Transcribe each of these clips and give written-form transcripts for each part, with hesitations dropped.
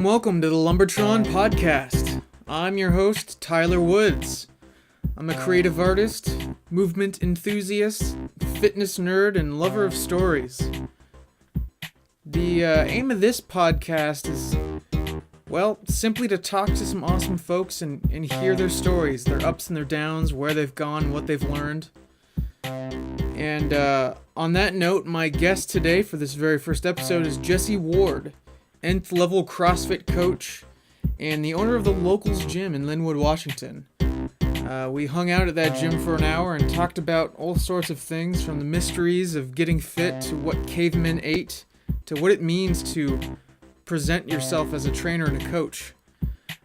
Welcome to the Lumbertron podcast. I'm your host, Tyler Woods. I'm a creative artist, movement enthusiast, fitness nerd, and lover of stories. The aim of this podcast is, well, simply to talk to some awesome folks and hear their stories, their ups and their downs, where they've gone, what they've learned. And on that note, my guest today for this very first episode is Jesse Ward, nth level CrossFit coach and the owner of the Locals Gym in Linwood, Washington. We hung out at that gym for an hour and talked about all sorts of things, from the mysteries of getting fit to what cavemen ate to what it means to present yourself as a trainer and a coach.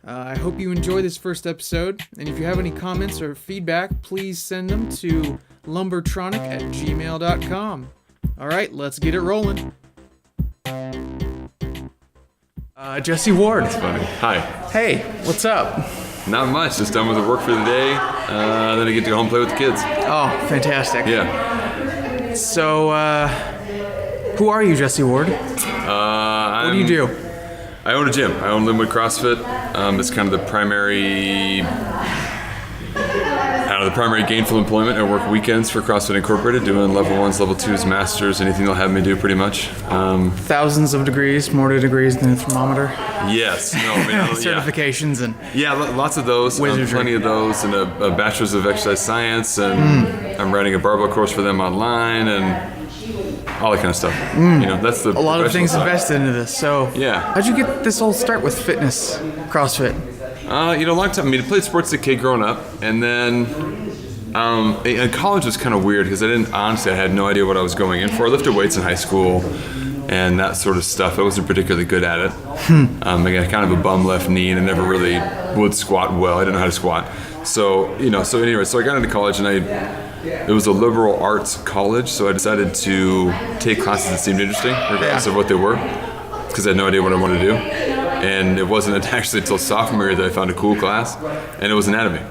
I hope you enjoy this first episode, and if you have any comments or feedback, please send them to lumbertronic@gmail.com. Alright, let's get it rolling. Jesse Ward. That's funny. Hi. Hey, what's up? Not much. Just done with the work for the day. Then I get to go home and play with the kids. Oh, fantastic. Yeah. So, who are you, Jesse Ward? What do you do? I own a gym. I own Linwood CrossFit. It's kind of the primary gainful employment. I work weekends for CrossFit Incorporated, doing level 1s, level 2s, masters, anything they'll have me do pretty much. Thousands of degrees, more degrees than a thermometer. Yes. No, Certifications and lots of those. Wizardry. Plenty of those, and a bachelor's of exercise science, and I'm writing a barbell course for them online, and all that kind of stuff. That's the a lot of things side. invested into this. So, yeah. How'd you get this whole start with fitness, CrossFit? A long time. I played sports as a kid growing up, and then in college was kind of weird because I had no idea what I was going in for. I lifted weights in high school and that sort of stuff. I wasn't particularly good at it. I got kind of a bum left knee, and I never really would squat well. I didn't know how to squat. So I got into college, and it was a liberal arts college, so I decided to take classes that seemed interesting, regardless of what they were, because I had no idea what I wanted to do. And it wasn't actually until sophomore year that I found a cool class, and it was anatomy.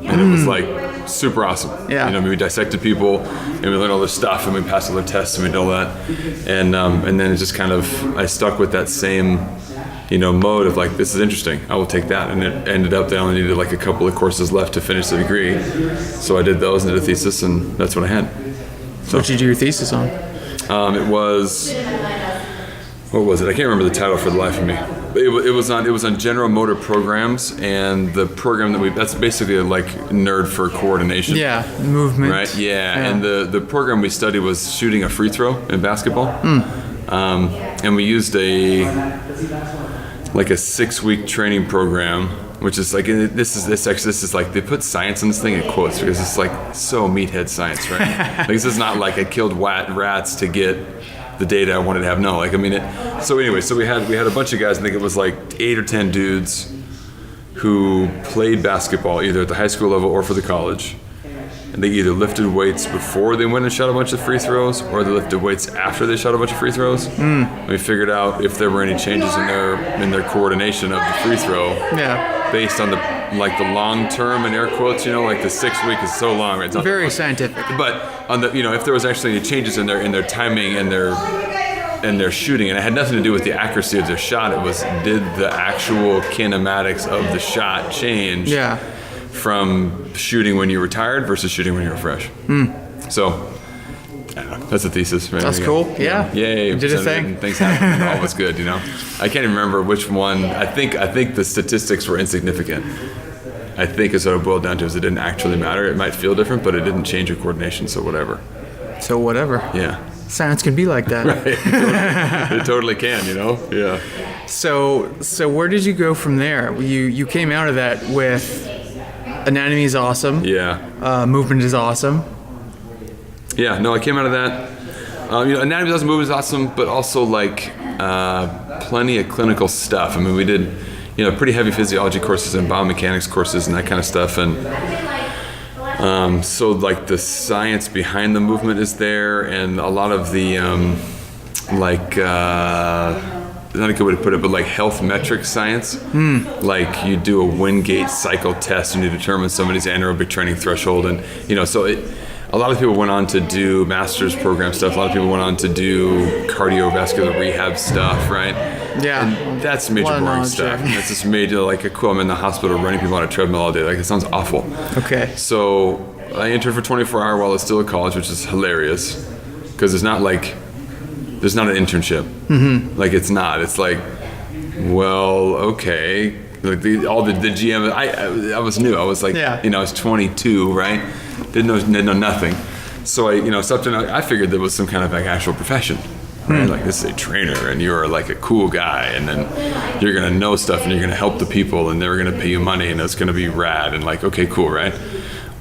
And it was like super awesome. Yeah. We dissected people, and we learned all this stuff, and we passed all their tests, and we did all that. And then it just kind of, I stuck with that same, mode of like, this is interesting, I will take that. And it ended up that I only needed like a couple of courses left to finish the degree. So I did those and did a thesis, and that's what I had. So what did you do your thesis on? It was, what was it? I can't remember the title for the life of me. It was on general motor programs, and the program that's basically like nerd for coordination. Yeah, movement. Right. Yeah. And the program we studied was shooting a free throw in basketball. And we used a 6-week training program, which is like, this is like, they put science in this thing in quotes because it's like so meathead science, right? Like, this is not like I killed rats to get the data I wanted to have. No, so we had a bunch of guys. I think it was like 8 or 10 dudes who played basketball either at the high school level or for the college. And they either lifted weights before they went and shot a bunch of free throws, or they lifted weights after they shot a bunch of free throws. We figured out if there were any changes in their coordination of the free throw. Yeah. Based on the long term, in air quotes, like the 6 week is so long, right? It's very scientific. But on the, if there was actually any changes in their timing and their shooting, and it had nothing to do with the accuracy of their shot. It was, did the actual kinematics of the shot change? Yeah. From shooting when you were tired versus shooting when you were fresh. So, I don't know, that's a thesis. Right? That's cool. Yeah. Yay. You did a thing. Things happened. All was good, I can't even remember which one. I think the statistics were insignificant. I think is what it boiled down to, is it didn't actually matter. It might feel different, but it didn't change your coordination, so whatever. Yeah. Science can be like that. Right. It totally can, Yeah. So where did you go from there? You came out of that with anatomy is awesome. Yeah. Movement is awesome. Yeah, no, I came out of that. Anatomy is awesome, movement is awesome, but also plenty of clinical stuff. We did, pretty heavy physiology courses and biomechanics courses and that kind of stuff. And So like the science behind the movement is there, and a lot of the not a good way to put it, but like health metric science. Like you do a Wingate cycle test and you determine somebody's anaerobic training threshold, and so a lot of people went on to do master's program stuff. A lot of people went on to do cardiovascular rehab stuff, right? Yeah. And that's major boring stuff. And that's just major, like, cool, I'm in the hospital running people on a treadmill all day. Like, it sounds awful. Okay. So I interned for 24 hours while I was still at college, which is hilarious. Because there's not an internship. Mm-hmm. Like, it's not. It's like, well, okay. Like, the GM, I was new. I was like, I was 22, right? Didn't know nothing. So I figured there was some kind of like actual profession, right? Like this is a trainer and you're like a cool guy, and then you're gonna know stuff and you're gonna help the people and they're gonna pay you money and it's gonna be rad and like, okay, cool, right?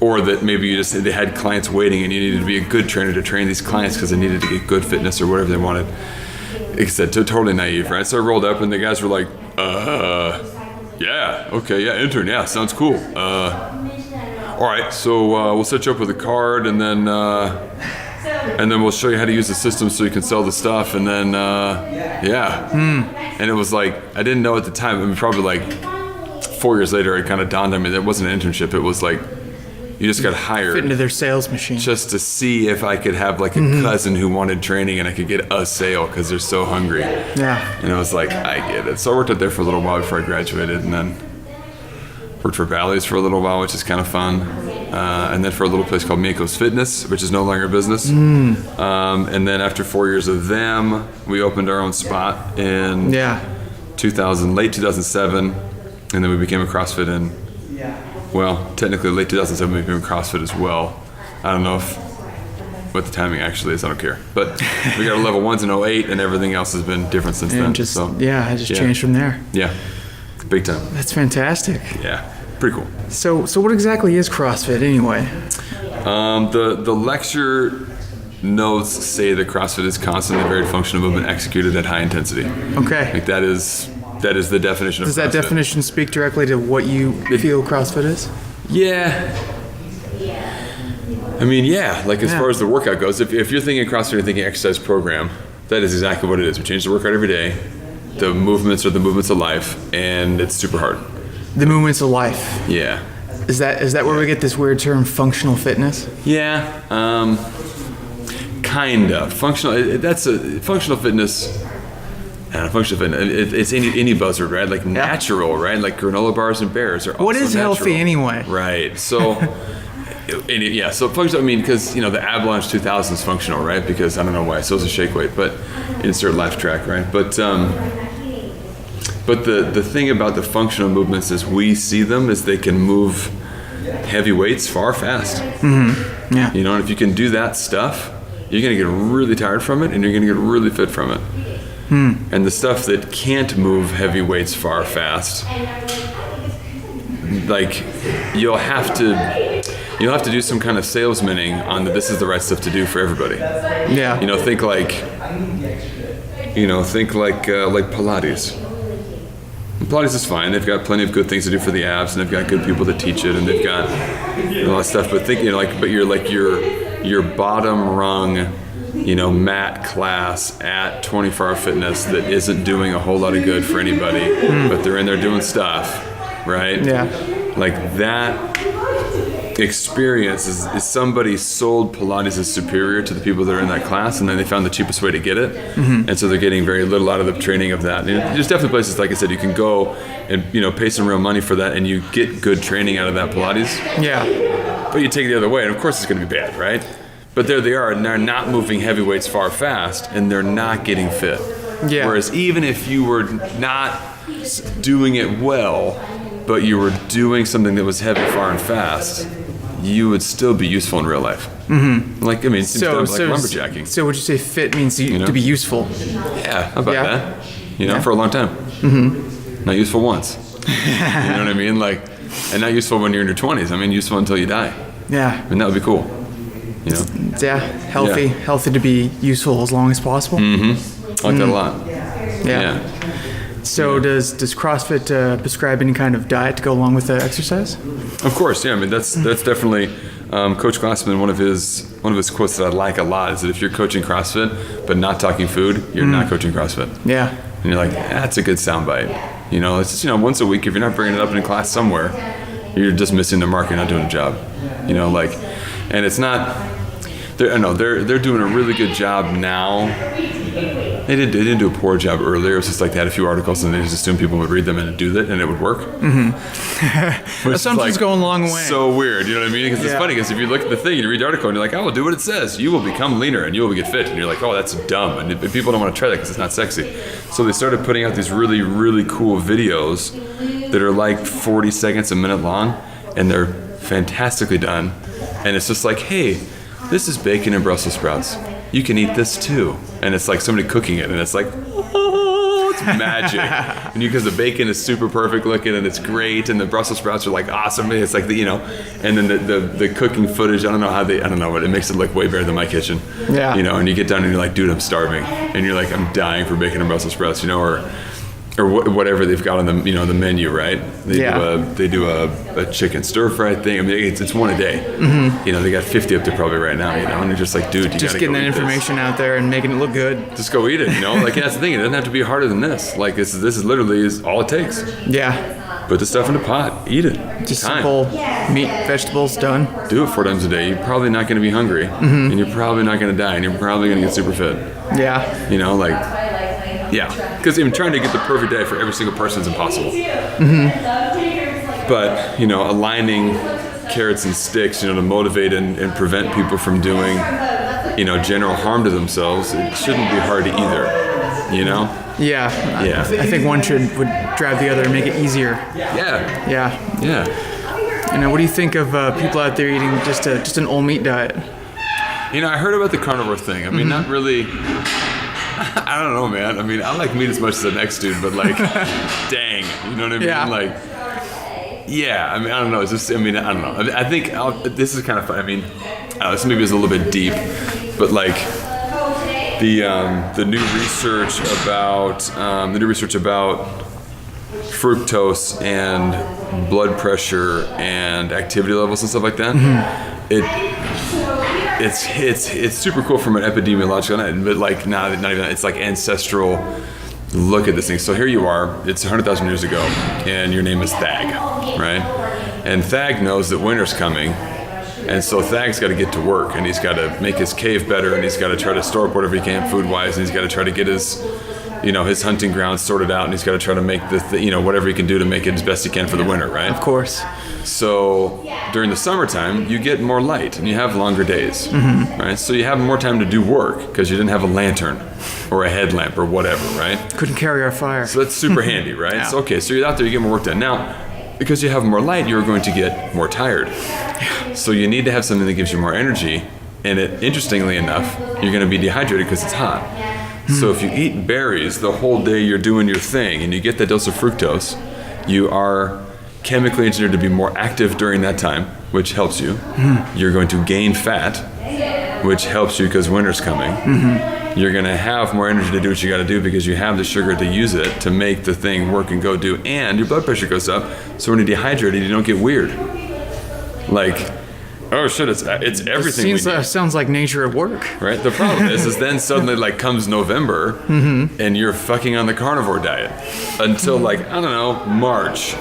Or that maybe they had clients waiting and you needed to be a good trainer to train these clients because they needed to get good fitness or whatever they wanted. Like I said, totally naive, right? So I rolled up and the guys were like, yeah, okay, yeah, intern, yeah, sounds cool. All right, so we'll set you up with a card, and then we'll show you how to use the system so you can sell the stuff, and then And it was like, I didn't know at the time. I mean, probably like 4 years later, it kind of dawned on me that it wasn't an internship. It was like you just got hired. Fit into their sales machine. Just to see if I could have like a cousin who wanted training and I could get a sale because they're so hungry. Yeah. And it was like, I get it. So I worked out there for a little while before I graduated, and then worked for Bally's for a little while, which is kind of fun. And then for a little place called Miako's Fitness, which is no longer a business. And then after 4 years of them, we opened our own spot in late 2007. And then we became a CrossFit technically late 2007 we became a CrossFit as well. I don't know what the timing actually is, I don't care. But we got a level 1s in 2008 and everything else has been different since then. I just changed from there. Yeah, big time. That's fantastic. Yeah, pretty cool. So what exactly is CrossFit anyway? The lecture notes say that CrossFit is constantly varied functional movement executed at high intensity. Okay. Like that is the definition of CrossFit. Does that definition speak directly to what you feel CrossFit is? Yeah. I mean, like as far as the workout goes, if you're thinking CrossFit, you're thinking exercise program, that is exactly what it is. We change the workout every day. The movements are the movements of life, and it's super hard. The movements of life. Yeah. Is that where we get this weird term, functional fitness? Yeah. Kind of. Functional. That's a functional fitness. Functional fitness. It's any buzzword, right? Like natural, right? Like granola bars and bears are also what is natural. Healthy anyway? Right. So. So functional. I mean, because the Avalanche 2000 is functional, right? Because I don't know why. So is a shake weight, but insert laugh track, right? But the thing about the functional movements as we see them is they can move heavy weights fast. Mm-hmm. Yeah. And if you can do that stuff, you're gonna get really tired from it, and you're gonna get really fit from it. And the stuff that can't move heavy weights fast, like you'll have to do some kind of salesmaning on this is the right stuff to do for everybody. Yeah. Think like Pilates. Pilates is fine. They've got plenty of good things to do for the abs, and they've got good people to teach it, and they've got a lot of stuff. But but you're like your bottom rung, mat class at 24 Hour Fitness that isn't doing a whole lot of good for anybody, but they're in there doing stuff, right? Yeah. Like that experience is somebody sold Pilates as superior to the people that are in that class, and then they found the cheapest way to get it, and so they're getting very little out of the training of that. And there's definitely places, like I said, you can go and pay some real money for that, and you get good training out of that Pilates. Yeah. But you take it the other way, and of course it's going to be bad, right? But there they are, and they're not moving heavy weights fast, and they're not getting fit. Yeah. Whereas even if you were not doing it well, but you were doing something that was heavy, far, and fast, you would still be useful in real life. Mm-hmm. Like, I mean, it seems like lumberjacking. So would you say fit means to be useful? Yeah, how about that? For a long time. Mm-hmm. Not useful once. You know what I mean? Like, and not useful when you're in your 20s. I mean, useful until you die. Yeah. And that would be cool. Yeah, healthy to be useful as long as possible. Mm-hmm. I like that a lot. Yeah. So does CrossFit prescribe any kind of diet to go along with the exercise? Of course, yeah. I mean, that's definitely Coach Glassman, one of his quotes that I like a lot is that if you're coaching CrossFit but not talking food, you're not coaching CrossFit. Yeah. And you're like, that's a good soundbite. It's just, once a week, if you're not bringing it up in class somewhere, you're just missing the mark. You're not doing a job. And it's not. They're doing a really good job now. They didn't do a poor job earlier. It was just like they had a few articles and they just assumed people would read them and do that and it would work. Mm-hmm. Assumptions go a long way. So weird, you know what I mean? Because it's funny because if you look at the thing, you read the article and you're like, oh, well, do what it says. You will become leaner and you will get fit. And you're like, oh, that's dumb. And people don't want to try that because it's not sexy. So they started putting out these really, really cool videos that are like 40 seconds, a minute long, and they're fantastically done. And it's just like, hey, this is bacon and Brussels sprouts. You can eat this too. And it's like somebody cooking it and it's like, oh, it's magic. And because the bacon is super perfect looking and it's great and the Brussels sprouts are like awesome. It's like and then the cooking footage, I don't know, but it makes it look way better than my kitchen. Yeah. And you get done and you're like, dude, I'm starving. And you're like, I'm dying for bacon and Brussels sprouts, or whatever they've got on the the menu, right? They do a chicken stir fry thing. I mean, it's one a day. Mm-hmm. They got 50 up there probably right now. And you're just like, dude, you just gotta getting go that information out there and making it look good. Just go eat it. That's the thing. It doesn't have to be harder than this. Like this is literally all it takes. Yeah. Put the stuff in the pot. Eat it. Just simple meat, vegetables, done. Do it 4 times a day. You're probably not going to be hungry, and you're probably not going to die, and you're probably going to get super fit. Yeah. Yeah, because even trying to get the perfect diet for every single person is impossible. Mm-hmm. But, aligning carrots and sticks, to motivate and prevent people from doing, general harm to themselves, it shouldn't be hard either, Yeah. I think one would drive the other and make it easier. Yeah. Yeah. What do you think of people out there eating just an all meat diet? I heard about the carnivore thing. I mean, not really. I don't know, man. I mean, I like meat as much as the next dude, but dang, you know what I mean? Yeah. Yeah. I mean, I don't know. It's just, I don't know. I think this is kind of fun. I mean, this maybe is a little bit deep, but the new research about fructose and blood pressure and activity levels and stuff like that. Mm-hmm. It's super cool from an epidemiological end, but not even that. It's like ancestral look at this thing. So here you are, it's 100,000 years ago, and your name is Thag, right? And Thag knows that winter's coming, and so Thag's got to get to work, and he's got to make his cave better, and he's got to try to store up whatever he can food-wise, and he's got to try to get his hunting grounds sorted out, and he's got to try to make whatever he can do to make it as best he can for the winter, right? Of course. So during the summertime, you get more light and you have longer days, right? So you have more time to do work because you didn't have a lantern or a headlamp or whatever, right? Couldn't carry our fire. So that's super handy, right? Yeah. So you're out there, you get more work done. Now, because you have more light, you're going to get more tired. So you need to have something that gives you more energy. And interestingly enough, you're going to be dehydrated because it's hot. So if you eat berries the whole day, you're doing your thing, and you get that dose of fructose, you are chemically engineered to be more active during that time, which helps you. Mm-hmm. You're going to gain fat, which helps you because winter's coming. Mm-hmm. You're going to have more energy to do what you got to do because you have the sugar to use it to make the thing work and go do. And your blood pressure goes up, so when you're dehydrated, you don't get weird. Oh shit! It's everything. It sounds like nature at work. Right. The problem is then suddenly comes November, and you're fucking on the carnivore diet until I don't know, March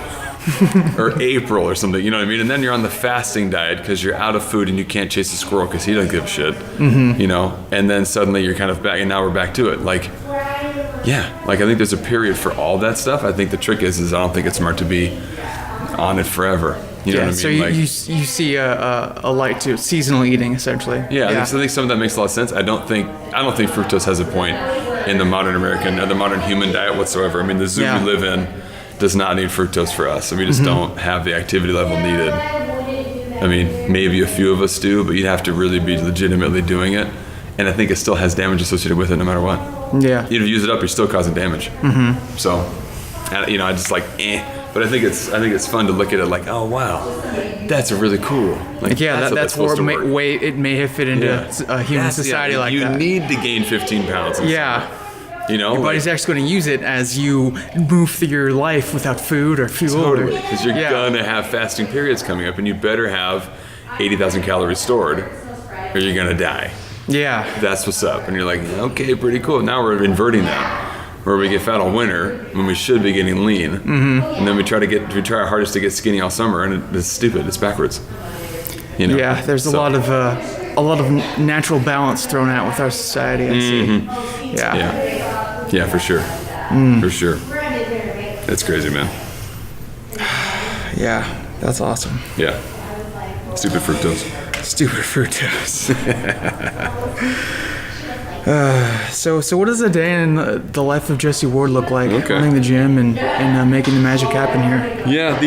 or April or something. You know what I mean? And then you're on the fasting diet because you're out of food and you can't chase a squirrel because he doesn't give a shit. Mm-hmm. And then suddenly you're kind of back, and now we're back to it. I think there's a period for all that stuff. I think the trick is I don't think it's smart to be on it forever. You know what I mean? So you see a light to seasonal eating essentially. Yeah. I think some of that makes a lot of sense. I don't think fructose has a point in the modern American or the modern human diet whatsoever. I mean, the zoo we live in does not need fructose for us, so we just don't have the activity level needed. I mean, maybe a few of us do, but you'd have to really be legitimately doing it, and I think it still has damage associated with it no matter what. Yeah. You use it up, you're still causing damage. Mm-hmm. So, I just But I think it's fun to look at it oh wow, that's really cool. That's where it may have fit into a human society that. You need to gain 15 pounds. Your body's actually going to use it as you move through your life without food or fuel. Totally, because you're gonna have fasting periods coming up, and you better have 80,000 calories stored, or you're gonna die. Yeah. That's what's up. And you're like, okay, pretty cool. Now we're inverting that, where we get fat all winter when we should be getting lean, and then we try our hardest to get skinny all summer, and it's stupid. It's backwards. You know? Yeah, there's a lot of natural balance thrown out with our society. I see. Yeah, for sure. For sure. That's crazy, man. Yeah, that's awesome. Yeah. Stupid fructose. So what does a day in the life of Jesse Ward look like? Running the gym and making the magic happen here. Yeah,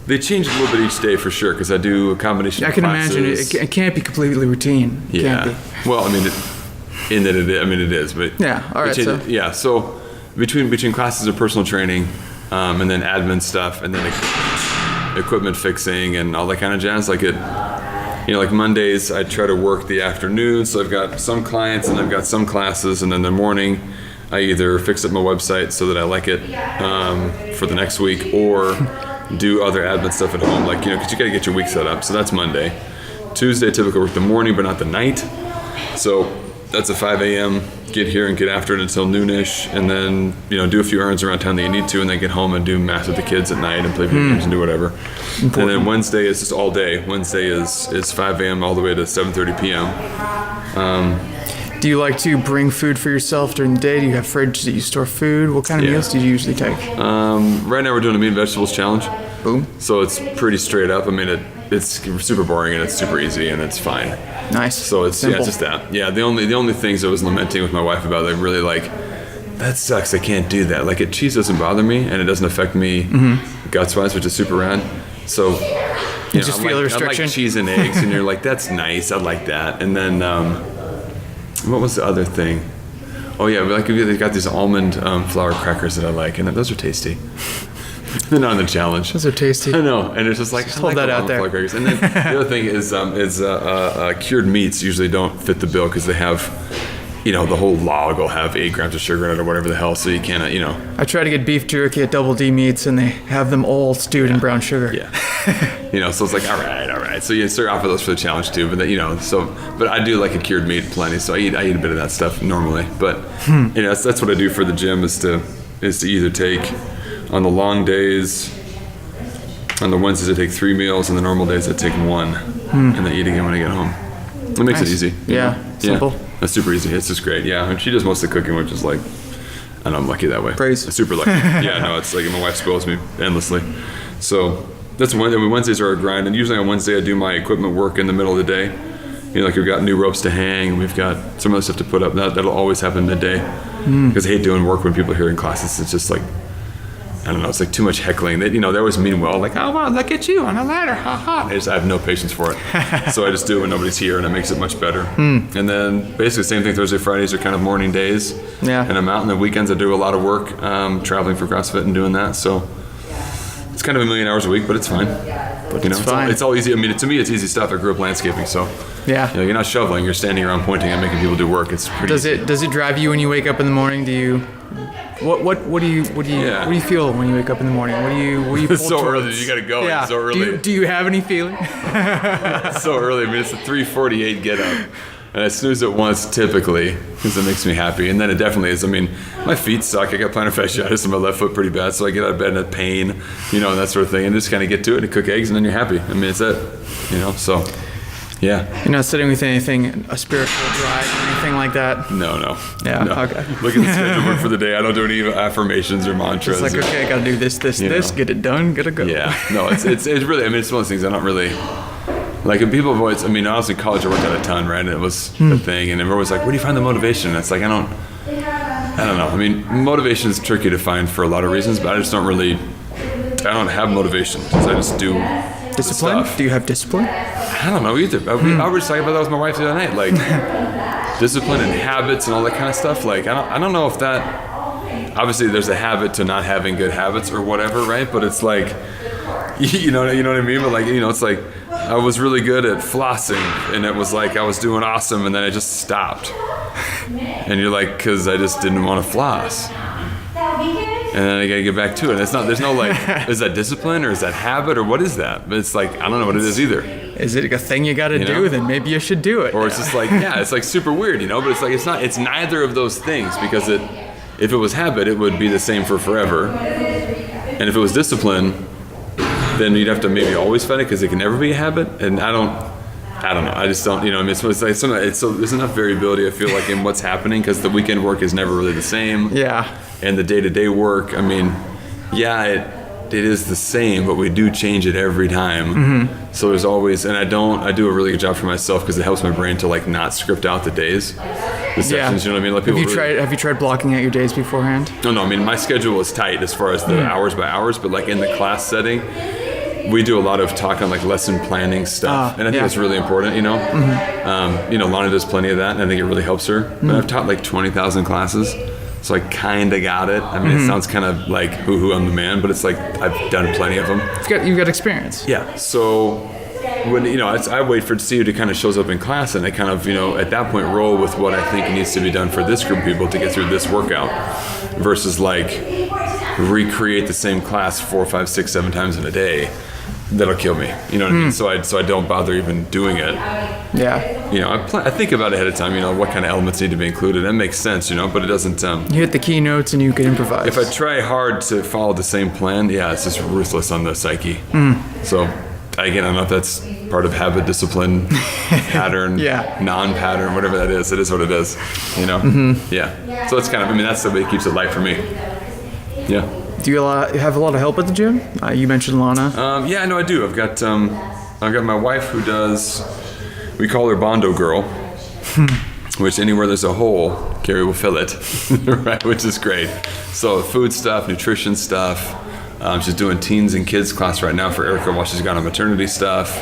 they change a little bit each day for sure, because I do a combination of classes. Imagine it can't be completely routine. It can't be. Well, I mean, it is, but yeah. All right. So between classes of personal training, and then admin stuff, and then equipment fixing and all that kind of jazz, like Mondays I try to work the afternoon, so I've got some clients and I've got some classes, and then the morning I either fix up my website so that I like it for the next week, or do other admin stuff at home, because you gotta get your week set up. So that's Monday. Tuesday, typically work the morning but not the night, so that's a 5 a.m. get here and get after it until noonish, and then do a few errands around town that you need to, and then get home and do math with the kids at night and play video games and do whatever. Important. And then Wednesday is just all day. Wednesday is 5 a.m. all the way to 7:30 p.m. Do you like to bring food for yourself during the day? Do you have fridge that you store food? What kind of meals do you usually take? Right now we're doing a meat and vegetables challenge. Boom. So it's pretty straight up. I mean, it's super boring and it's super easy and it's fine. Nice. So it's simple. just that. Yeah, the only things I was lamenting with my wife about, really that sucks. I can't do that. Cheese doesn't bother me and it doesn't affect me guts wise, which is super rad. So you just feel the restriction. I like cheese and eggs, and you're like, that's nice. I like that. And then what was the other thing? Oh yeah, they got these almond flour crackers that I like, and those are tasty. They're not on the challenge. Those are tasty. I know, and it's just hold that out there. Crackers. And then the other thing is cured meats usually don't fit the bill because they have, the whole log will have 8 grams of sugar in it or whatever the hell, so you can't, I try to get beef jerky at Double D Meats, and they have them all stewed in brown sugar. Yeah. So it's like, all right. So you start off with those for the challenge too, but but I do like a cured meat plenty, so I eat a bit of that stuff normally. But that's what I do for the gym is to either take on the long days. On the Wednesdays I take 3 meals, and the normal days I take 1, and then eat again when I get home. It makes it easy. Yeah, simple. Yeah. That's super easy. It's just great. Yeah, and she does most of the cooking, which is I know I'm lucky that way. Praise. I'm super lucky. Yeah, no, it's my wife spoils me endlessly. So that's Wednesdays are a grind, and usually on Wednesday I do my equipment work in the middle of the day. We've got new ropes to hang, and we've got some other stuff to put up. That'll always happen midday, because I hate doing work when people are here in classes. It's just I don't know, it's too much heckling. They always mean well, oh wow, look at you on a ladder, ha ha. I have no patience for it. So I just do it when nobody's here, and it makes it much better. And then basically same thing, Thursday, Fridays are kind of morning days. Yeah. And I'm out, and the weekends I do a lot of work, traveling for CrossFit and doing that. So it's kind of 1 million hours a week, but it's fine. But it's fine. It's all easy. I mean, to me, it's easy stuff. I grew up landscaping, so yeah. You're not shoveling. You're standing around pointing and making people do work. It's pretty. Does it drive you when you wake up in the morning? Do you? What do you feel when you wake up in the morning? What do you It's so early. You gotta go. Yeah. It's so early. Do you have any feeling? It's so early. I mean, it's a 3:48 get up. And I snooze it once typically because it makes me happy. And then it definitely is. I mean, my feet suck. I got plantar fasciitis in my left foot pretty bad. So I get out of bed in a pain, and that sort of thing. And just kind of get to it and cook eggs, and then you're happy. I mean, it's it. So yeah. You're not sitting with anything, a spiritual drive or anything like that? No. Yeah, no. okay. Look at the schedule for the day. I don't do any affirmations or mantras. It's okay, I gotta do this, get it done, gotta go. Yeah, no, it's really, I mean, it's one of those things I don't really, people have always, I mean, honestly, in college I worked out a ton, right? And it was a thing, and everyone was like, where do you find the motivation? And it's I don't know. I mean, motivation is tricky to find for a lot of reasons, but I don't have motivation because I just do discipline? stuff. Do you have discipline? I don't know either. I was talking about that with my wife the other night, discipline and habits and all that kind of stuff. I don't know if that, obviously there's a habit to not having good habits or whatever, right? But it's you know what I mean? But it's I was really good at flossing, and it was I was doing awesome, and then I just stopped. And you're because I just didn't want to floss. and then I gotta get back to it. There's no like, is that discipline or is that habit or what is that? But it's like, I don't know what it is either. Is it a thing you gotta do? Then maybe you should do it. Or it's just like, it's like super weird, but it's like, it's neither of those things, because if it was habit, it would be the same for forever. And if it was discipline, then you'd have to maybe always fight it, because it can never be a habit. And I don't know. I just don't, it's like there's enough variability, I feel like, in what's happening, because the weekend work is never really the same. Yeah. And the day-to-day work, it is the same, but we do change it every time. Mm-hmm. So there's always, and I do a really good job for myself, because it helps my brain to like not script out the days, the sessions, you know what I mean? Like have you tried blocking out your days beforehand? No, my schedule is tight as far as the hours by hours, but like in the class setting, we do a lot of talk on like lesson planning stuff, and I think it's really important, Mm-hmm. Lana does plenty of that, and I think it really helps her. Mm-hmm. But I've taught like 20,000 classes, so I kind of got it. It sounds kind of like hoo-hoo, I'm the man, but it's like I've done plenty of them. You've got experience. Yeah, so when, I wait for see who kind of shows up in class, and I kind of, at that point roll with what I think needs to be done for this group of people to get through this workout, versus like recreate the same class 4, 5, 6, 7 times in a day. That'll kill me, you know what I mean? So I don't bother even doing it. Yeah. I think about it ahead of time, what kind of elements need to be included. That makes sense, but it doesn't. You hit the keynotes and you can improvise. If I try hard to follow the same plan, it's just ruthless on the psyche. So again, I don't know if that's part of habit, discipline, pattern, non-pattern, whatever that is. It is what it is, Mm-hmm. Yeah. So it's kind of, that's the way it keeps it light for me. Yeah. Do you have a lot of help at the gym? You mentioned Lana. I do. I've got my wife who does, we call her Bondo Girl, which anywhere there's a hole, Carrie will fill it, right? Which is great. So food stuff, nutrition stuff. She's doing teens and kids class right now for Erica while she's got on maternity stuff.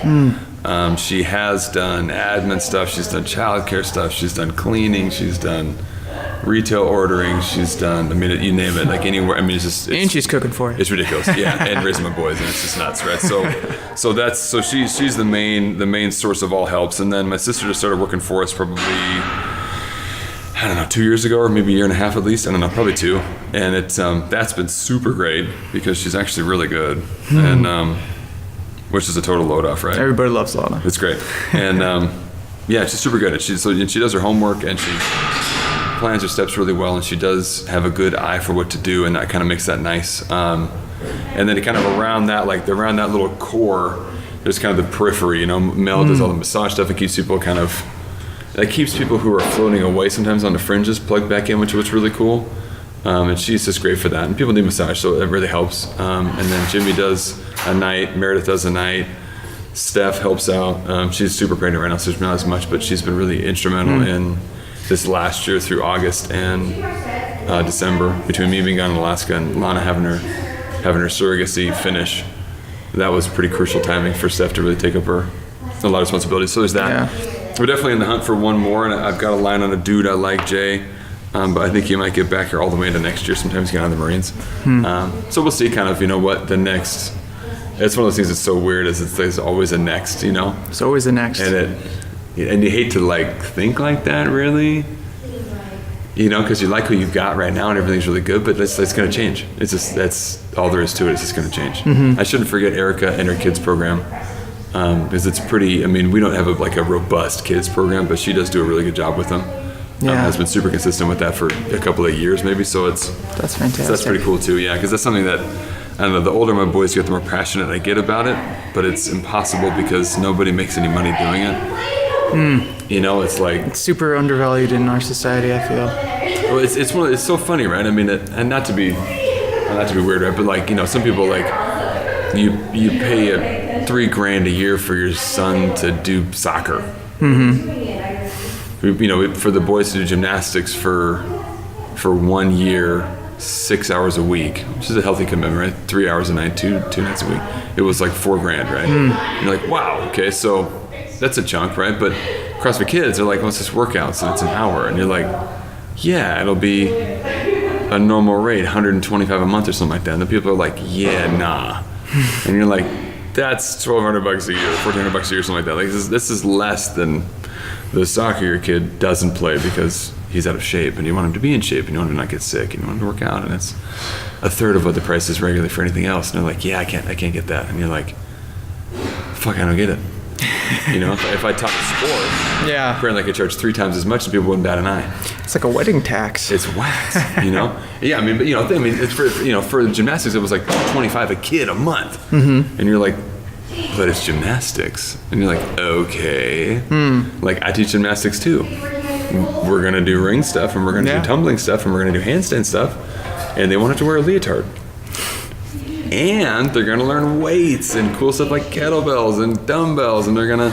She has done admin stuff. She's done childcare stuff. She's done cleaning. She's done retail ordering. She's done, you name it, like anywhere. And she's cooking for you. It's ridiculous, and raising my boys, and it's just nuts, right? So she's the main source of all helps. And then my sister just started working for us probably, 2 years ago, or maybe a year and a half at least. I don't know, probably 2. And it's that's been super great, because she's actually really good, and which is a total load off, right? Everybody loves Lana. It's great, and she's super good. She does her homework, and she plans her steps really well, and she does have a good eye for what to do, and that kind of makes that nice. And then it kind of around that little core, there's kind of the periphery. Mel does all the massage stuff. It keeps people who are floating away sometimes on the fringes plugged back in, which was really cool. And she's just great for that. And people need massage, so it really helps. And then Jimmy does a night, Meredith does a night, Steph helps out. She's super pregnant right now, so there's not as much, but she's been really instrumental in this last year through August and December, between me being gone in Alaska and Lana having her surrogacy finish. That was pretty crucial timing for Steph to really take up a lot of responsibility. So there's that. Yeah. We're definitely in the hunt for one more, and I've got a line on a dude I like, Jay, but I think he might get back here all the way into next year. Sometimes he got out of the Marines. So we'll see kind of, what the next. It's one of those things that's so weird, is there's always a next, It's always a next. And you hate to think like that, really, because you like what you've got right now and everything's really good, but it's going to change. It's just, that's all there is to it. It's just going to change. Mm-hmm. I shouldn't forget Erica and her kids program, because it's pretty. We don't have a robust kids program, but she does do a really good job with them. Has been super consistent with that for a couple of years, maybe. So that's fantastic. So that's pretty cool too. Yeah, because that's something that, I don't know, the older my boys get, the more passionate I get about it, but it's impossible because nobody makes any money doing it. It's like, it's super undervalued in our society, I feel. Well, it's so funny, right? And not to be weird, right? But some people you pay $3,000 a year for your son to do soccer. Mm-hmm. For the boys to do gymnastics for 1 year, 6 hours a week, which is a healthy commitment, right? 3 hours a night, two nights a week. It was like $4,000, right? You're like, wow, okay, so that's a chunk, right? But CrossFit Kids are like, well, it's just workouts and it's an hour, and you're like, yeah, it'll be a normal rate, $125 a month or something like that. And the people are like, yeah, nah. And you're like, that's $1,200 a year, $1,400 a year, something like that. This is less than the soccer your kid doesn't play because he's out of shape, and you want him to be in shape, and you want him to not get sick, and you want him to work out, and it's a third of what the price is regularly for anything else. And they're like, yeah, I can't get that. And you're like, fuck, I don't get it. You know, if I taught sport, apparently I could charge 3 times as much, and people wouldn't bat an eye. It's like a wedding tax. It's wax, you know. Yeah, I mean, but it's for gymnastics, it was like $25 a kid a month, and you're like, but it's gymnastics, and you're like, okay, like I teach gymnastics too. We're gonna do ring stuff, and we're gonna do tumbling stuff, and we're gonna do handstand stuff, and they won't have to wear a leotard. And they're gonna learn weights and cool stuff like kettlebells and dumbbells, and they're gonna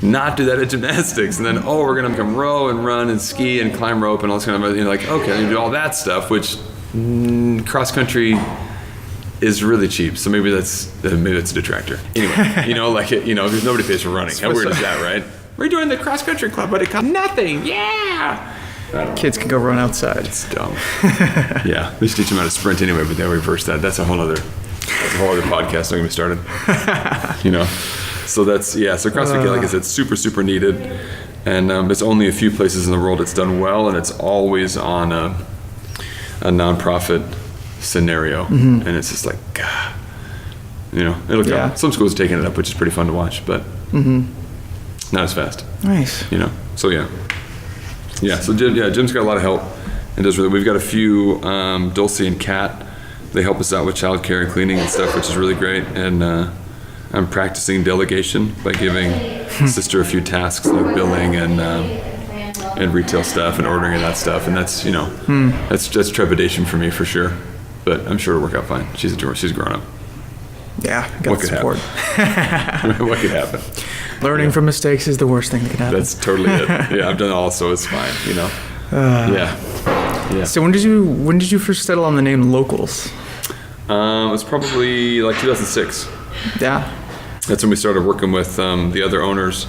not do that at gymnastics. And then, we're gonna come row and run and ski and climb rope and all this kind of, like, okay, you do all that stuff, which cross country is really cheap. So maybe that's a detractor. Anyway, because nobody pays for running. How weird is that, right? We're doing the cross country club, but it costs nothing. Yeah. Kids can go run outside. It's dumb. Yeah, we should teach them how to sprint anyway, but they reverse that. That's a whole other podcast. Don't get me started. So so CrossFit, like I said, super, super needed, and there's only a few places in the world it's done well, and it's always on a nonprofit scenario, and it's just like, God, it'll come. Some schools are taking it up, which is pretty fun to watch, but not as fast. Nice. So so Jim's got a lot of help, and we've got a few, Dulcie and Kat, they help us out with childcare and cleaning and stuff, which is really great, and I'm practicing delegation by giving sister a few tasks like billing and retail stuff and ordering and that stuff, and that's that's trepidation for me for sure, but I'm sure it'll work out fine. She's grown up. Yeah, got support. What could happen? Learning from mistakes is the worst thing that can happen. That's totally it. Yeah, I've done it all, so it's fine. Yeah. So when did you first settle on the name Locals? It was probably like 2006. Yeah. That's when we started working with the other owners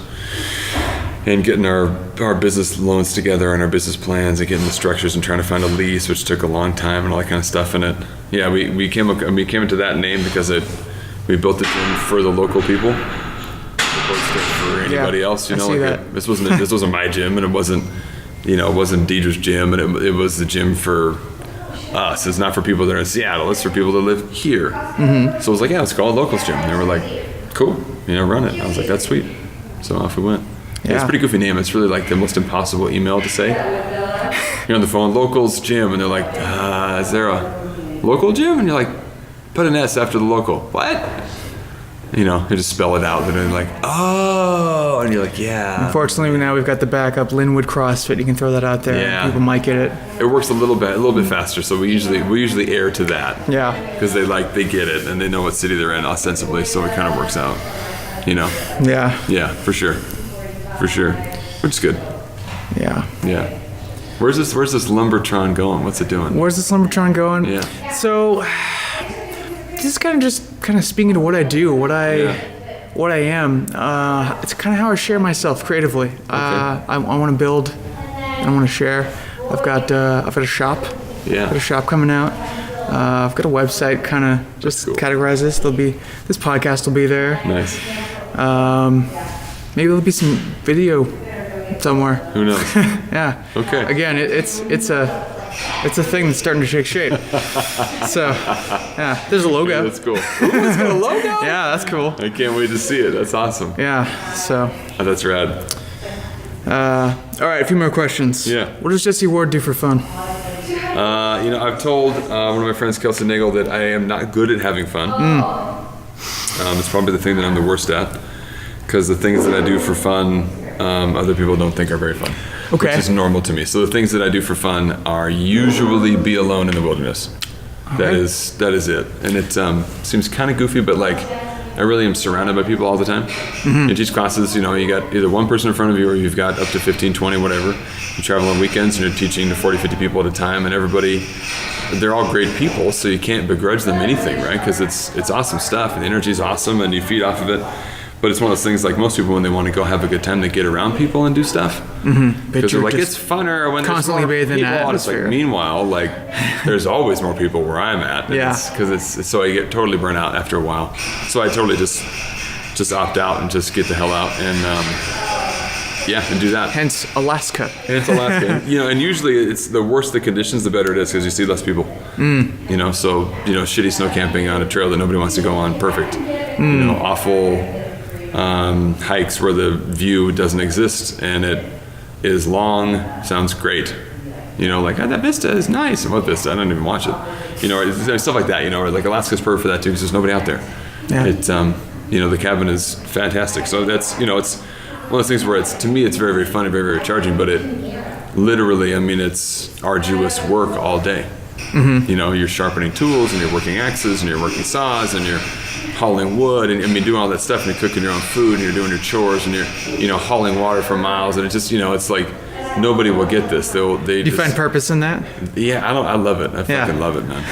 and getting our business loans together and our business plans and getting the structures and trying to find a lease, which took a long time and all that kind of stuff. And we came into that name because we built the gym for the local people, for anybody else. This wasn't my gym, and it wasn't Deidre's gym, and it was the gym for us. It's not for people that are in Seattle. It's for people that live here. Mm-hmm. So I was like, let's call it Locals Gym. And they were like, cool, run it. I was like, that's sweet. So off we went. Yeah. It's a pretty goofy name. It's really like the most impossible email to say. You're on the phone, Locals Gym, and they're like, is there a local gym? And you're like, put an S after the local. What? You just spell it out. And they're like, oh, and you're like, yeah. Unfortunately, now we've got the backup, Linwood CrossFit. You can throw that out there. Yeah. People might get it. It works a little bit faster. So we usually err to that. Yeah. Because they get it and they know what city they're in ostensibly. So it kind of works out. Yeah. Yeah, for sure. Which is good. Yeah. Yeah. Where's this Lumbertron going? What's it doing? Where's this Lumbertron going? Yeah. So this is kind of speaking to what I do, what I am. It's kind of how I share myself creatively. Okay. I want to build, and I want to share. I've got a shop. Yeah. I've got a shop coming out. I've got a website, kind of just categorize this. This podcast will be there. Nice. Maybe there'll be some video somewhere. Who knows? Yeah. Okay. Again, it's a thing that's starting to take shape. So, yeah, there's a logo. Yeah, that's cool. Ooh, it's got a logo? Yeah, that's cool. I can't wait to see it. That's awesome. Yeah, so. Oh, that's rad. All right, a few more questions. Yeah. What does Jesse Ward do for fun? I've told one of my friends, Kelsey Nagel, that I am not good at having fun. It's probably the thing that I'm the worst at, because the things that I do for fun, other people don't think are very fun. Okay. Which is normal to me. So the things that I do for fun are usually be alone in the wilderness. That is it. And it seems kind of goofy, but like I really am surrounded by people all the time. Mm-hmm. You teach classes, you got either one person in front of you or you've got up to 15, 20, whatever. You travel on weekends and you're teaching to 40, 50 people at a time, and they're all great people, so you can't begrudge them anything, right? Because it's awesome stuff and the energy is awesome and you feed off of it. But it's one of those things, like most people, when they want to go have a good time, they get around people and do stuff. Mm-hmm. Because they're like, it's funner when there's more people. And it's like, meanwhile, like, there's always more people where I'm at. Yeah. So I get totally burnt out after a while. So I totally just opt out and just get the hell out. And and do that. Hence Alaska. Hence Alaska. And usually it's the worse the conditions, the better it is because you see less people. So shitty snow camping on a trail that nobody wants to go on, perfect. Awful hikes where the view doesn't exist and it is long, sounds great. That vista is nice. What vista? I don't even watch it. Or stuff like that. Or like Alaska's perfect for that too because there's nobody out there. Yeah. It's the cabin is fantastic. So that's it's one of those things where to me it's very, very fun and very, very charging. But it literally, it's arduous work all day. You're sharpening tools and you're working axes and you're working saws and you're hauling wood and doing all that stuff and you're cooking your own food and you're doing your chores and you're hauling water for miles and it just it's like nobody will get this. Do you find purpose in that? Yeah, I love it. I fucking love it, man.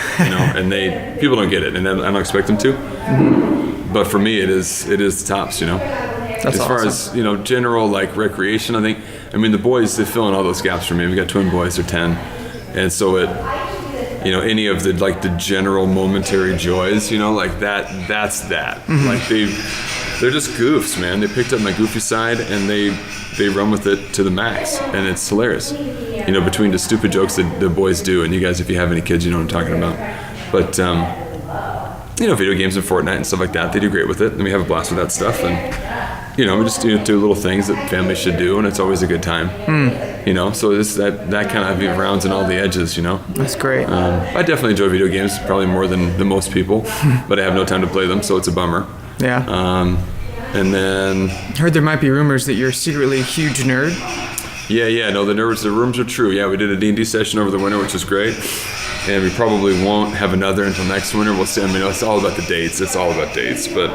And people don't get it and I don't expect them to. But for me, it is the tops. That's as far awesome. as general like recreation, I think. The boys they fill in all those gaps for me. We got twin boys, they're 10, and so it. Any of the like the general momentary joys, like that's that. Like they're just goofs, man. They picked up my goofy side and they run with it to the max, and it's hilarious. Between the stupid jokes that the boys do, and you guys, if you have any kids, you know what I'm talking about. But video games and Fortnite and stuff like that, they do great with it, and we have a blast with that stuff. And we just do little things that families should do, and it's always a good time. So it's that kind of rounds in all the edges. That's great. I definitely enjoy video games probably more than most people, but I have no time to play them, so it's a bummer. Yeah. And then heard there might be rumors that you're secretly a huge nerd. Yeah. No, the rumors are true. Yeah, we did a D&D session over the winter, which was great. And we probably won't have another until next winter. We'll see. It's all about the dates. It's all about dates. But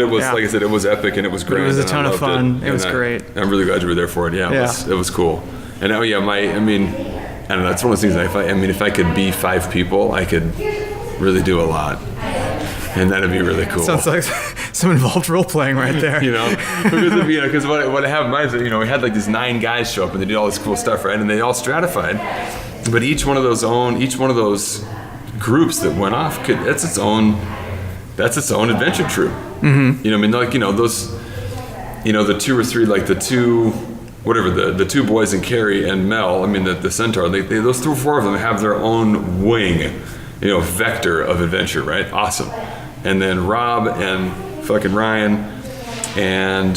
it was, like I said, it was epic and it was great. It was a ton of fun. It was great. I'm really glad you were there for it. Yeah. It was cool. And I don't know. It's one of those things that if I could be 5 people, I could really do a lot. And that'd be really cool. Sounds like some involved role playing right there. Because what I have in mind is that, we had like these 9 guys show up and they did all this cool stuff, right? And they all stratified. But each one of those groups that went off that's its own adventure troop. Those the 2 or 3, like the 2 whatever the 2 boys and Carrie and Mel, the centaur, those 3 or 4 of them have their own wing, vector of adventure, right? Awesome. And then Rob and fucking Ryan and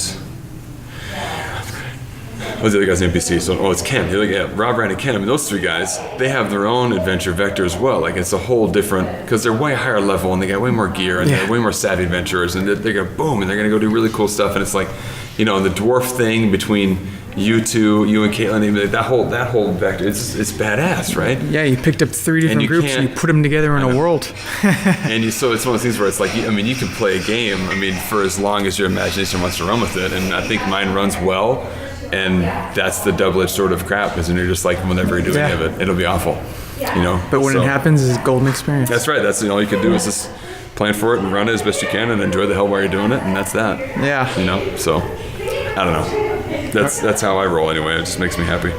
what's the other guy's NPC? It's Ken. Rob, Ryan, and Ken. Those 3 guys, they have their own adventure vector as well. Like it's a whole different, because they're way higher level and they got way more gear and they're way more savvy adventurers and they're gonna boom and they're gonna go do really cool stuff. And it's like, the dwarf thing between you and Caitlin, that whole vector, it's badass, right? Yeah, you picked up 3 different groups and you put them together in a world. So it's one of those things where it's like, you can play a game, for as long as your imagination wants to run with it. And I think mine runs well. And that's the double-edged sword of crap, is when you're just like, we'll never do any of it. It'll be awful, But when it happens, it's a golden experience. That's right. That's all you can do is just plan for it and run it as best you can and enjoy the hell while you're doing it, and that's that. Yeah. So I don't know. That's how I roll anyway. It just makes me happy.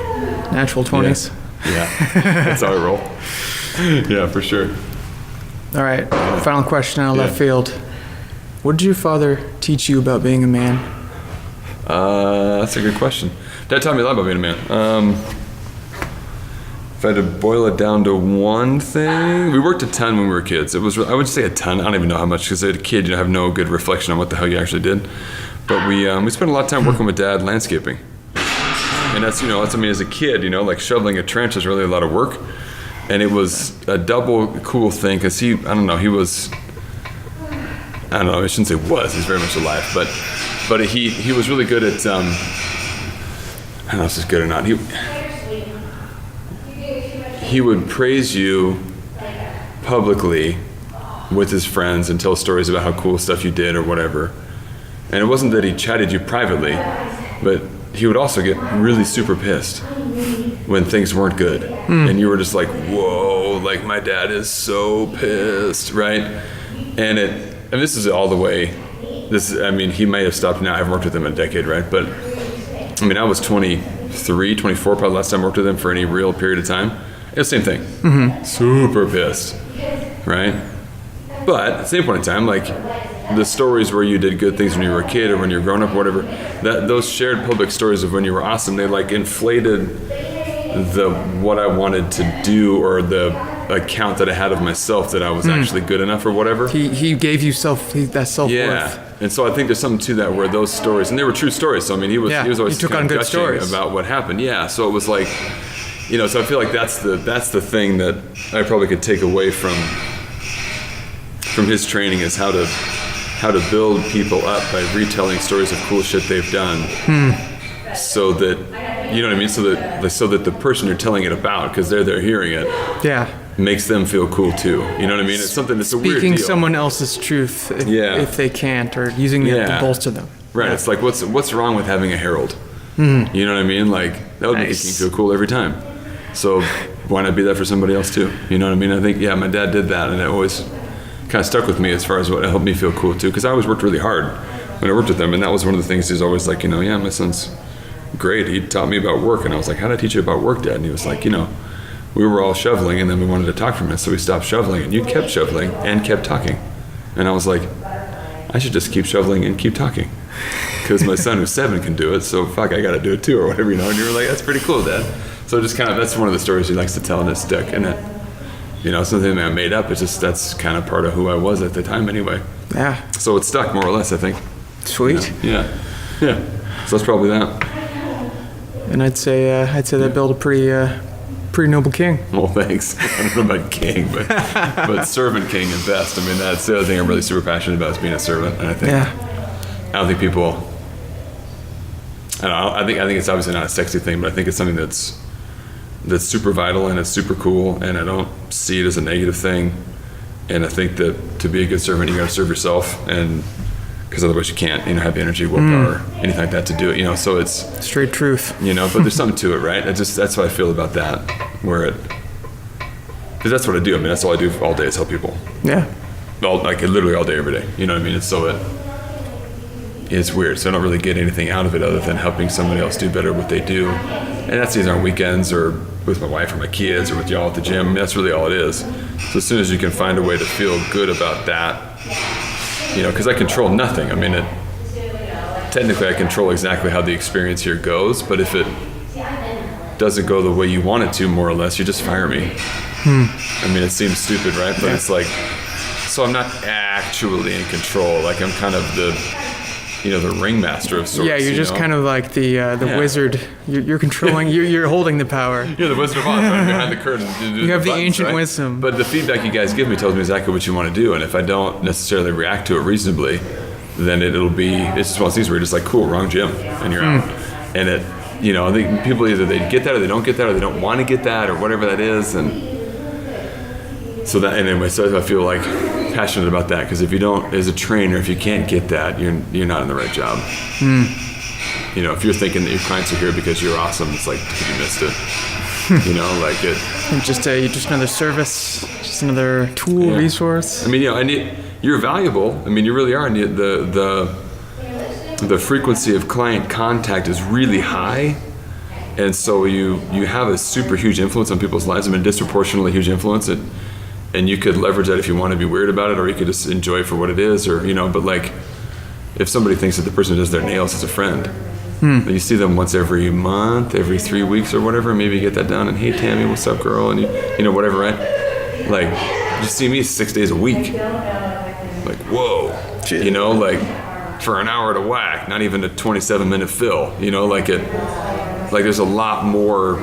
Natural 20s. Yeah. That's how I roll. Yeah, for sure. All right. Final question out of left field. What did your father teach you about being a man? That's a good question. Dad taught me a lot about being a man. If I had to boil it down to one thing, we worked a ton when we were kids. I would say a ton. I don't even know how much, because as a kid, you have no good reflection on what the hell you actually did. But we spent a lot of time working with Dad landscaping. And that's as a kid, like shoveling a trench is really a lot of work. And it was a double cool thing, because I shouldn't say was, he's very much alive, but he was really good at, I don't know if this is good or not, he would praise you publicly with his friends and tell stories about how cool stuff you did or whatever. And it wasn't that he chatted you privately, but he would also get really super pissed when things weren't good. And you were just like, whoa, like my dad is so pissed, right? And this is all the way, he may have stopped now. I haven't worked with him in a decade, right? But I was 23, 24, probably last time I worked with him for any real period of time. It was the same thing. Super pissed, right? But at the same point in time, the stories where you did good things when you were a kid or when you were growing up or whatever, that those shared public stories of when you were awesome, they like inflated what I wanted to do, or the account that I had of myself that I was actually good enough or whatever. He gave you that self-worth. Yeah, and so I think there's something to that where those stories, and they were true stories. So I mean, he was always took on good stories about what happened. Yeah, so it was like, so I feel like that's the thing that I probably could take away from his training, is how to build people up by retelling stories of cool shit they've done, so that, you know what I mean, so that the person you're telling it about, because they're hearing it, makes them feel cool too. You know what I mean? It's something that's a weird deal. Speaking someone else's truth, if they can't, or using it to bolster them. Right. Yeah. It's like, what's wrong with having a herald? You know what I mean? Like, that would make me feel cool every time. So why not be that for somebody else too? You know what I mean? I think, my dad did that, and it always kind of stuck with me as far as what helped me feel cool too, because I always worked really hard when I worked with them, and that was one of the things. He's always like, my son's great. He taught me about work, and I was like, how did I teach you about work, Dad? And he was like, we were all shoveling, and then we wanted to talk for a minute, so we stopped shoveling, and you kept shoveling and kept talking. And I was like, I should just keep shoveling and keep talking, because my son who's 7 can do it, so fuck, I gotta do it too, or whatever, And you were like, that's pretty cool, Dad. So just kind of, that's one of the stories he likes to tell, and it's stuck. And it's something that I made up. It's just, that's kind of part of who I was at the time anyway. Yeah. So it's stuck more or less, I think. Sweet. Yeah. So that's probably that. And I'd say that built a pretty noble king. Well, thanks. I don't know about king, but servant king at best. I mean, that's the other thing I'm really super passionate about, is being a servant. And I think, I don't think people, I think it's obviously not a sexy thing, but I think it's something that's super vital, and it's super cool, and I don't see it as a negative thing. And I think that to be a good servant, you got to serve yourself, and because otherwise you can't, have the energy, willpower, anything like that to do it. So it's straight truth. But there's something to it, right? That's what I feel about that, because that's what I do. I mean, that's all I do all day is help people. Yeah. Literally all day, every day. You know what I mean? It's weird. So I don't really get anything out of it other than helping somebody else do better what they do. And that's either on weekends or with my wife or my kids or with y'all at the gym. I mean, that's really all it is. So as soon as you can find a way to feel good about that, because I control nothing. I mean, technically I control exactly how the experience here goes, but if it doesn't go the way you want it to, more or less, you just fire me. I mean, it seems stupid, right? But it's like, so I'm not actually in control. Like, I'm kind of the ringmaster of sorts. Yeah, you're just kind of like the wizard. You're controlling. You're holding the power. You're the Wizard of Oz, right behind the curtain. You have the ancient wisdom. But the feedback you guys give me tells me exactly what you want to do, and if I don't necessarily react to it reasonably, then it's just one of those things where you're just like, cool, wrong gym, and you're out. And I think people either they get that or they don't get that, or they don't want to get that, or whatever that is, and so that anyway. So I feel like passionate about that, because if you don't, as a trainer, if you can't get that, you're not in the right job. If you're thinking that your clients are here because you're awesome, it's like, dude, you missed it. Like it. Just another service, just another tool, resource. I mean, and you're valuable. I mean, you really are. And the frequency of client contact is really high, and so you have a super huge influence on people's lives. I mean, disproportionately huge influence. And you could leverage that if you want to be weird about it, or you could just enjoy it for what it is, or but like, if somebody thinks that the person who does their nails is a friend, then you see them once every month, every 3 weeks or whatever, maybe you get that done, and hey Tammy, what's up girl, and whatever, right? Like, you see me 6 days a week, like, whoa, like for an hour at a whack, not even a 27-minute fill, like there's a lot more,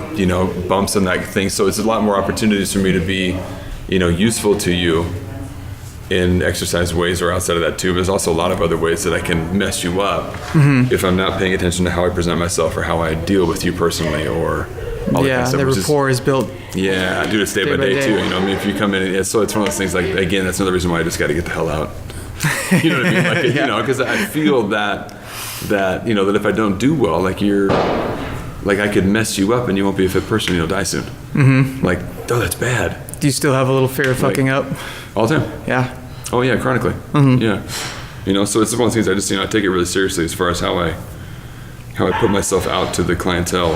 bumps in that thing, so it's a lot more opportunities for me to be useful to you in exercise ways or outside of that too. But there's also a lot of other ways that I can mess you up if I'm not paying attention to how I present myself or how I deal with you personally, or all that kind of stuff. The rapport is built. Yeah, I do this day by day too. I mean, if you come in, so it's one of those things. Like, again, that's another reason why I just got to get the hell out. You know what I mean? Like, because I feel that that if I don't do well, like I could mess you up and you won't be a fit person. You'll die soon. Like, oh, that's bad. Do you still have a little fear of fucking up? All the time. Yeah. Oh yeah, chronically. Yeah. So it's one of the things I just I take it really seriously as far as how I put myself out to the clientele.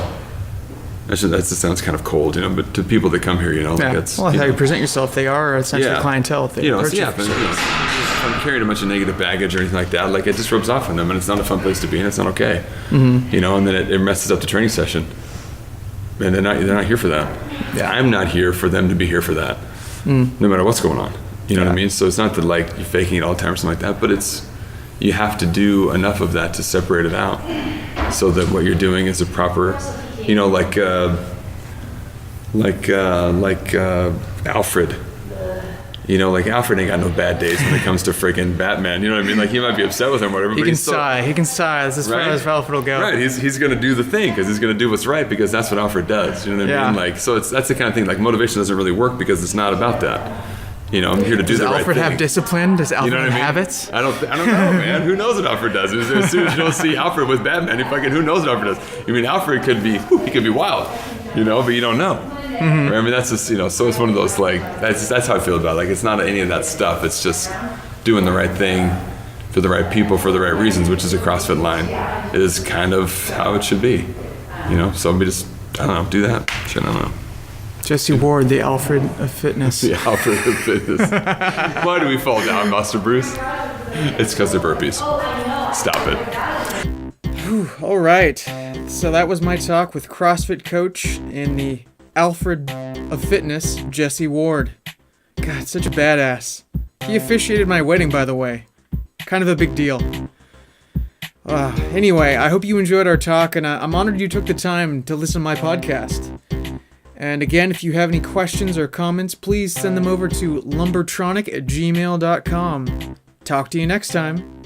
That just sounds kind of cold, but to people that come here, like that's. Well, how you present yourself, they are essentially clientele. They purchase if I'm carrying a bunch of negative baggage or anything like that, like it just rubs off on them, and it's not a fun place to be, and it's not okay. You know, and then it messes up the training session, and they're not here for that. Yeah. I'm not here for them to be here for that, no matter what's going on. You know what I mean? So it's not that like you're faking it all the time or something like that, but it's, you have to do enough of that to separate it out, so that what you're doing is a proper, you know, like Alfred. You know, like Alfred ain't got no bad days when it comes to freaking Batman. You know what I mean? Like he might be upset with him or whatever. He can sigh. That's as far as Alfred will go. Right. He's gonna do the thing because he's gonna do what's right because that's what Alfred does. You know what I mean? Like so that's the kind of thing. Like motivation doesn't really work because it's not about that. You know, I'm here to do the right thing. Does Alfred have discipline? Does Alfred have habits? I don't know, man. Who knows what Alfred does? As soon as you don't see Alfred with Batman, who knows what Alfred does? You mean Alfred could be wild, you know, but you don't know. Right? I mean, that's just, you know, so it's one of those, like, that's how I feel about it. Like, it's not any of that stuff. It's just doing the right thing for the right people for the right reasons, which is a CrossFit line, is kind of how it should be. You know, so we just, I don't know, do that. Shit, I don't know. Jesse Ward, the Alfred of fitness. The Alfred of fitness. Why do we fall down, Master Bruce? It's because of burpees. Stop it. Whew, all right. So that was my talk with CrossFit coach and the Alfred of fitness, Jesse Ward. God, such a badass. He officiated my wedding, by the way. Kind of a big deal. Anyway, I hope you enjoyed our talk, and I'm honored you took the time to listen to my podcast. And again, if you have any questions or comments, please send them over to lumbertronic@gmail.com. Talk to you next time.